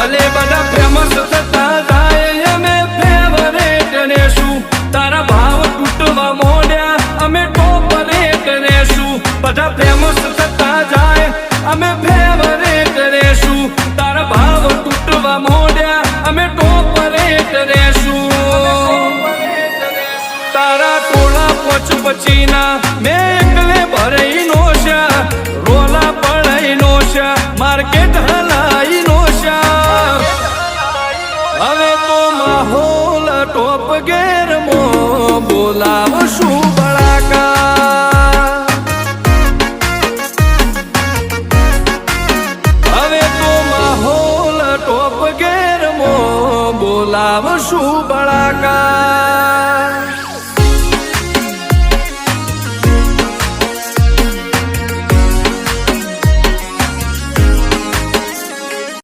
ભલે બધા ફેમસ થતા જાય અમે ફેવરેટ રેશું તારા ભાવ તૂટવા મોડ્યા અમે ટોપ રેટ રેશું બધા ફેમસ થતા જાય અમે ફેવરેટ રેશું તારા ભાવ તૂટવા મોડ્યા અમે ટોપ રેટ રેશું તારા ટોળા પોચ પછીના મેં એકલે ભરાઈ નો છે રોલા પડાઈ નો છે માર્કેટ હલાઈ નો છે હવે તો માહોલ ટોપ ગેર મો બોલાવશું બળાકા હવે તો માહોલ ટોપ ગેર મો બોલાવશું બળાકા